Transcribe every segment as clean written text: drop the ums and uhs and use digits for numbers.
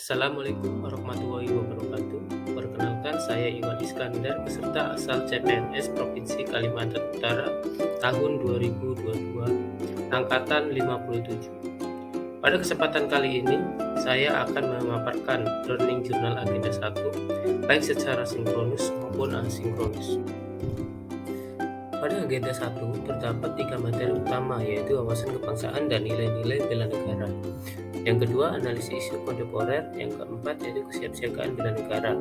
Assalamualaikum warahmatullahi wabarakatuh. Perkenalkan, saya Iwan Iskandar, peserta asal CPNS Provinsi Kalimantan Utara tahun 2022, angkatan 57. Pada kesempatan kali ini, saya akan memaparkan Learning Journal Agenda 1, baik secara sinkronus maupun asinkronus. Pada agenda 1 terdapat 3 materi utama, yaitu wawasan kebangsaan dan nilai-nilai bela negara. Yang kedua, analisis isu kontemporer. Yang keempat, yaitu kesiapsiagaan bela negara.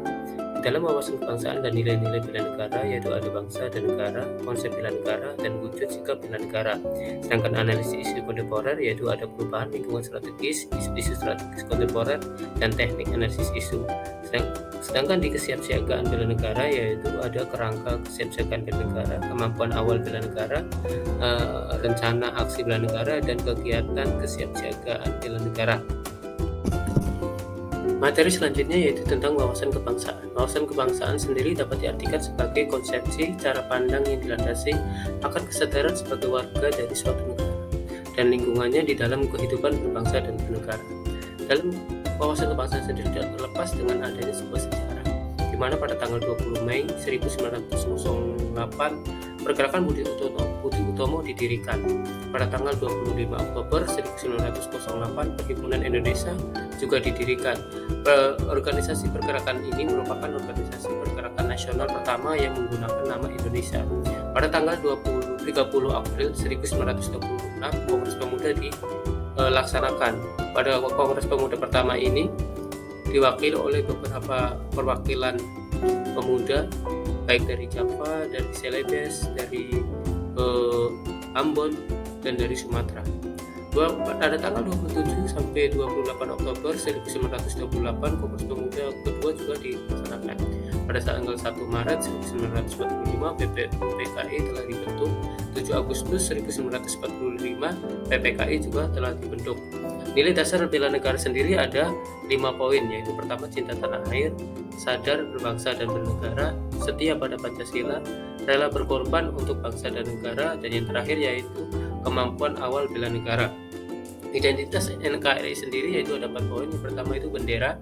Di dalam wawasan kebangsaan dan nilai-nilai bela negara, yaitu ada bangsa dan negara, konsep bela negara, dan wujud sikap bela negara. Sedangkan analisis isu kontemporer, yaitu ada perubahan lingkungan strategis, isu strategis kontemporer, dan teknik analisis isu. Sedangkan di kesiapsiagaan bela negara, yaitu ada kerangka kesiapsiagaan bela negara, kemampuan awal bela negara, rencana aksi bela negara, dan kegiatan kesiapsiagaan bela negara. Materi selanjutnya yaitu tentang wawasan kebangsaan. Wawasan kebangsaan sendiri dapat diartikan sebagai konsepsi cara pandang yang dilandasi akan kesadaran sebagai warga dari suatu negara dan lingkungannya di dalam kehidupan berbangsa dan bernegara. Dalam wawasan kebangsaan sendiri tidak terlepas dengan adanya sebuah sejarah, di mana pada tanggal 20 Mei 1908 Pergerakan Budi Utomo didirikan. Pada tanggal 25 Oktober 1908 Perhimpunan Indonesia juga didirikan. Organisasi pergerakan ini merupakan organisasi pergerakan nasional pertama yang menggunakan nama Indonesia. Pada tanggal 30 April 1926 Kongres Pemuda dilaksanakan. Pada Kongres Pemuda pertama ini diwakili oleh beberapa perwakilan pemuda, baik dari Java, dari Celebes, dari Ambon, dan dari Sumatera. Pada tanggal 27 sampai 28 Oktober 1928 Kongres Pemuda kedua juga dilaksanakan. Pada tanggal 1 Maret 1945 PPKI telah dibentuk. 7 Agustus 1945 PPKI juga telah dibentuk. Nilai dasar bela negara sendiri ada 5 poin, yaitu pertama, cinta tanah air, sadar berbangsa dan bernegara, setia pada Pancasila, rela berkorban untuk bangsa dan negara, dan yang terakhir yaitu kemampuan awal bela negara. Identitas NKRI sendiri yaitu ada 4 poin. Yang pertama itu bendera,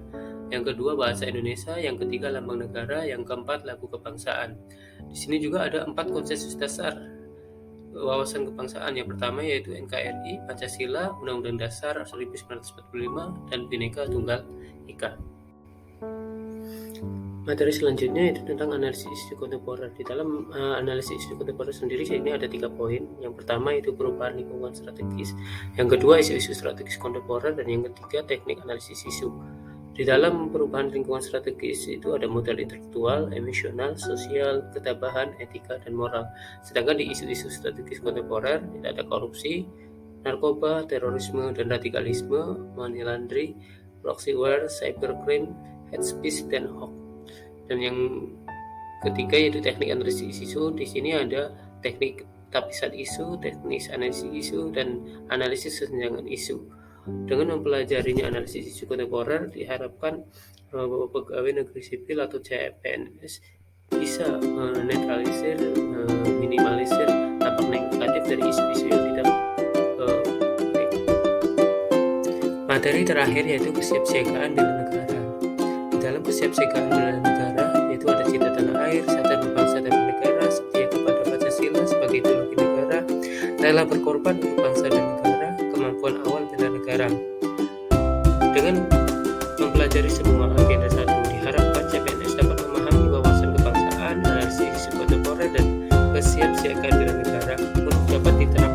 yang kedua bahasa Indonesia, yang ketiga lambang negara, yang keempat lagu kebangsaan. Di sini juga ada 4 konsensus dasar wawasan kebangsaan. Yang pertama yaitu NKRI, Pancasila, Undang-Undang Dasar 1945, dan Bhinneka Tunggal Ika. Materi selanjutnya yaitu tentang analisis isu kontemporer. Di dalam analisis isu kontemporer sendiri ini ada 3 poin. Yang pertama itu perubahan lingkungan strategis, yang kedua isu-isu strategis kontemporer, dan yang ketiga teknik analisis isu. Di dalam perubahan lingkungan strategis itu ada modal intelektual, emosional, sosial, ketabahan, etika, dan moral. Sedangkan di isu-isu strategis kontemporer tidak ada korupsi, narkoba, terorisme, dan radikalisme, money laundering, proxy war, cybercrime, hate speech, dan hoax. Dan yang ketiga yaitu teknik analisis isu. Di sini ada teknik tapisan isu, teknik analisis isu, dan analisis kesenjangan isu. Dengan mempelajarinya analisis isu kontemporer, diharapkan pegawai negeri sipil atau CPNS bisa menetralisir, minimalisir dampak negatif dari isu-isu yang tidak baik. Materi terakhir yaitu kesiapsiagaan bela negara. Di dalam kesiapsiagaan bela negara yaitu ada cinta tanah air, sadar berbangsa dan bernegara, setia kepada Pancasila sebagai ideologi negara, rela berkorban untuk bangsa dan negara, kemampuan awal bela negara. Dengan mempelajari semua agenda 1, diharapkan CPNS dapat memahami wawasan kebangsaan, analisis isu kontemporer, dan kesiapsiagaan bela negara untuk dapat diterapkan